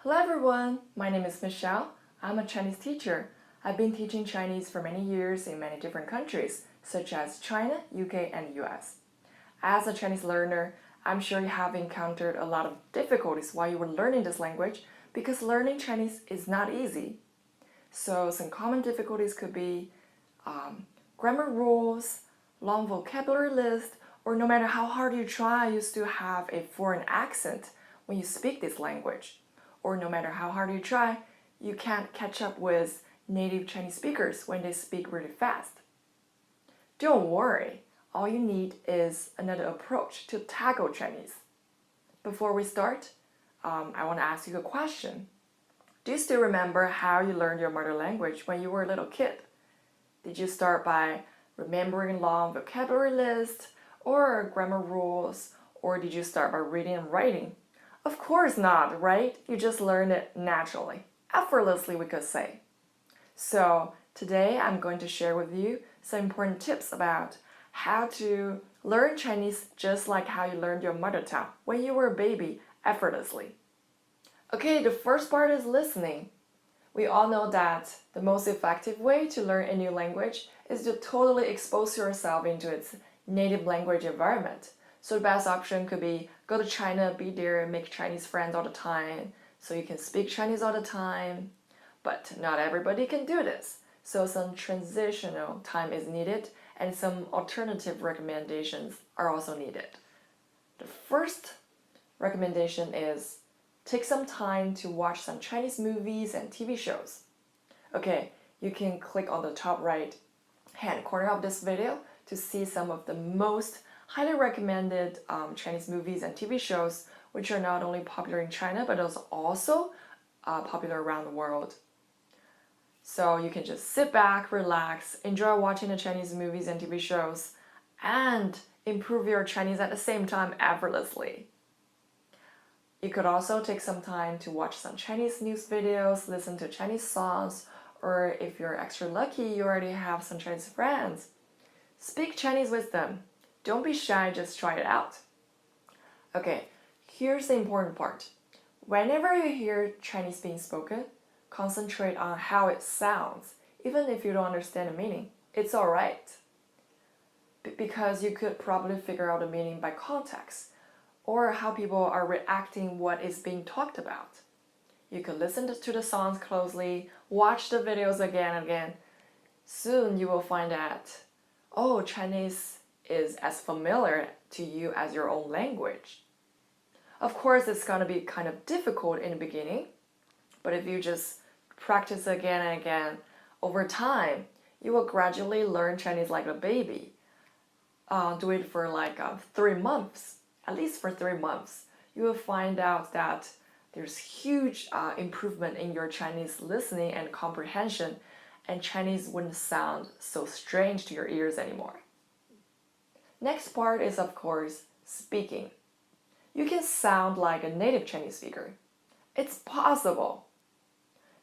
Hello everyone, my name is Michelle. I'm a Chinese teacher. I've been teaching Chinese for many years in many different countries, such as China, UK, and US. As a Chinese learner, I'm sure you have encountered a lot of difficulties while you were learning this language because learning Chinese is not easy. So some common difficulties could be grammar rules, long vocabulary list, or no matter how hard you try, you still have a foreign accent when you speak this language. Or no matter how hard you try, you can't catch up with native Chinese speakers when they speak really fast. Don't worry, all you need is another approach to tackle Chinese. Before we start, I want to ask you a question. Do you still remember how you learned your mother language when you were a little kid? Did you start by remembering long vocabulary lists or grammar rules, or did you start by reading and writing? Of course not, right? You just learned it naturally, effortlessly, we could say. So today I'm going to share with you some important tips about how to learn Chinese just like how you learned your mother tongue when you were a baby effortlessly. Okay, the first part is listening. We all know that the most effective way to learn a new language is to totally expose yourself into its native language environment. So the best option could be go to China, be there, make Chinese friends all the time, so you can speak Chinese all the time. But not everybody can do this. So some transitional time is needed and some alternative recommendations are also needed. The first recommendation is take some time to watch some Chinese movies and TV shows. Okay, you can click on the top right hand corner of this video to see some of the most highly recommended Chinese movies and TV shows which are not only popular in China but also popular around the world. So you can just sit back, relax, enjoy watching the Chinese movies and TV shows, and improve your Chinese at the same time effortlessly. You could also take some time to watch some Chinese news videos, listen to Chinese songs, or if you're extra lucky, you already have some Chinese friends. Speak Chinese with them. Don't be shy, just try it out. Okay, here's the important part. Whenever you hear Chinese being spoken, concentrate on how it sounds, even if you don't understand the meaning. It's alright. Because you could probably figure out the meaning by context, or how people are reacting what is being talked about. You could listen to the songs closely, watch the videos again and again. Soon you will find that, oh, Chinese is as familiar to you as your own language. Of course, it's going to be kind of difficult in the beginning, but if you just practice again and again, over time, you will gradually learn Chinese like a baby. Do it for like 3 months, at least for 3 months. You will find out that there's huge improvement in your Chinese listening and comprehension, and Chinese wouldn't sound so strange to your ears anymore. Next part is, of course, speaking. You can sound like a native Chinese speaker. It's possible.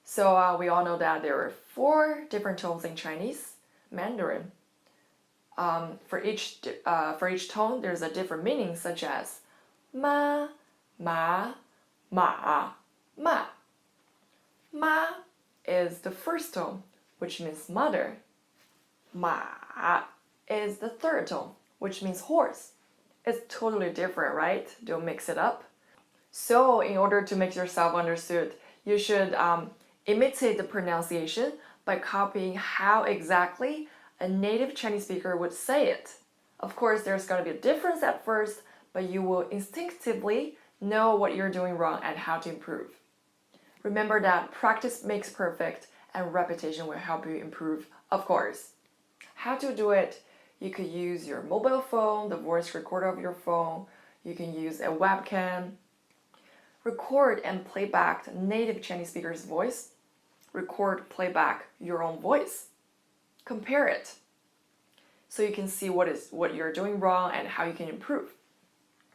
So we all know that there are 4 different tones in Chinese, Mandarin. For each tone, there's a different meaning, such as ma, ma, ma, ma. Ma is the first tone, which means mother. Ma is the third tone, which means horse. It's totally different, right? Don't mix it up. So in order to make yourself understood, you should imitate the pronunciation by copying how exactly a native Chinese speaker would say it. Of course, there's going to be a difference at first, but you will instinctively know what you're doing wrong and how to improve. Remember that practice makes perfect and repetition will help you improve, of course. How to do it? You could use your mobile phone, the voice recorder of your phone. You can use a webcam. Record and play back the native Chinese speaker's voice. Record, play back your own voice. Compare it so you can see what you're doing wrong and how you can improve.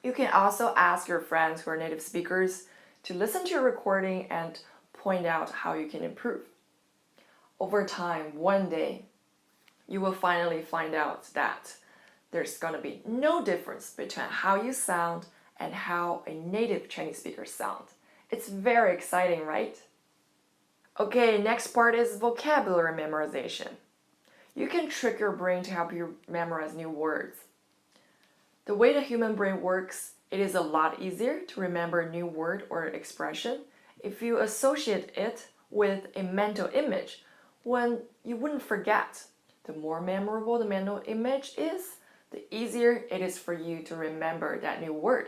You can also ask your friends who are native speakers to listen to your recording and point out how you can improve. Over time, one day, you will finally find out that there's going to be no difference between how you sound and how a native Chinese speaker sounds. It's very exciting, right? Okay, next part is vocabulary memorization. You can trick your brain to help you memorize new words. The way the human brain works, it is a lot easier to remember a new word or expression if you associate it with a mental image when you wouldn't forget. The more memorable the mental image is, the easier it is for you to remember that new word.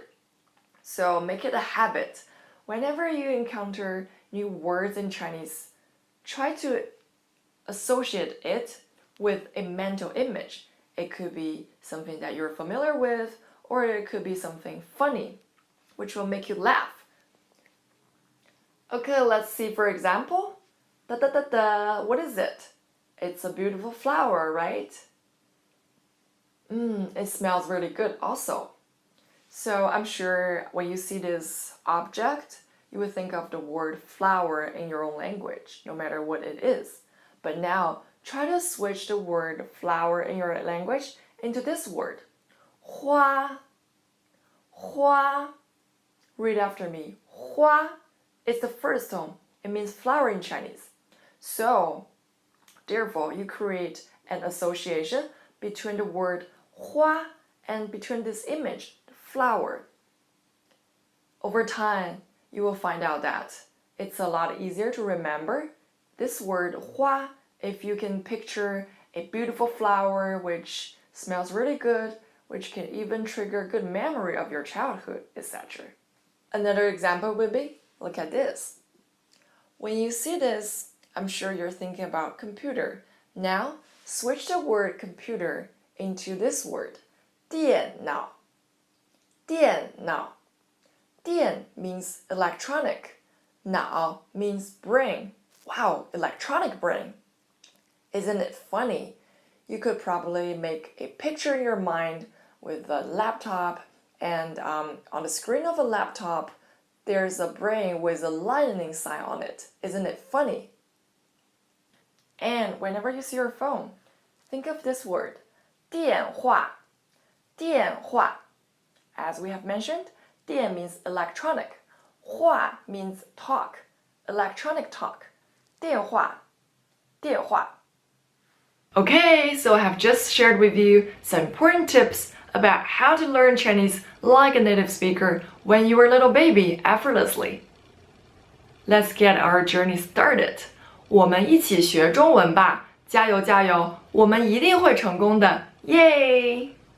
So make it a habit. Whenever you encounter new words in Chinese, try to associate it with a mental image. It could be something that you're familiar with, or it could be something funny, which will make you laugh. Okay, let's see for example. Da da da da, what is it? It's a beautiful flower, right? It smells really good also. So I'm sure when you see this object, you would think of the word flower in your own language, no matter what it is. But now, try to switch the word flower in your language into this word. 花. 花. Read after me. 花 is the first tone. It means flower in Chinese. So, therefore, you create an association between the word 花 and between this image, the flower. Over time, you will find out that it's a lot easier to remember this word 花 if you can picture a beautiful flower which smells really good, which can even trigger good memory of your childhood, etc. Another example would be, look at this. When you see this, I'm sure you're thinking about computer. Now, switch the word computer into this word, 电脑. 电脑. 电 means electronic. 脑 means brain. Wow, electronic brain. Isn't it funny? You could probably make a picture in your mind with a laptop, and on the screen of a laptop, there's a brain with a lightning sign on it. Isn't it funny? And whenever you see your phone, think of this word, 电话. 电话. As we have mentioned, 电 means electronic. 话 means talk, electronic talk. 电话. 电话. Okay, so I have just shared with you some important tips about how to learn Chinese like a native speaker when you were a little baby effortlessly. Let's get our journey started. 我们一起学中文吧，加油加油，我们一定会成功的，耶！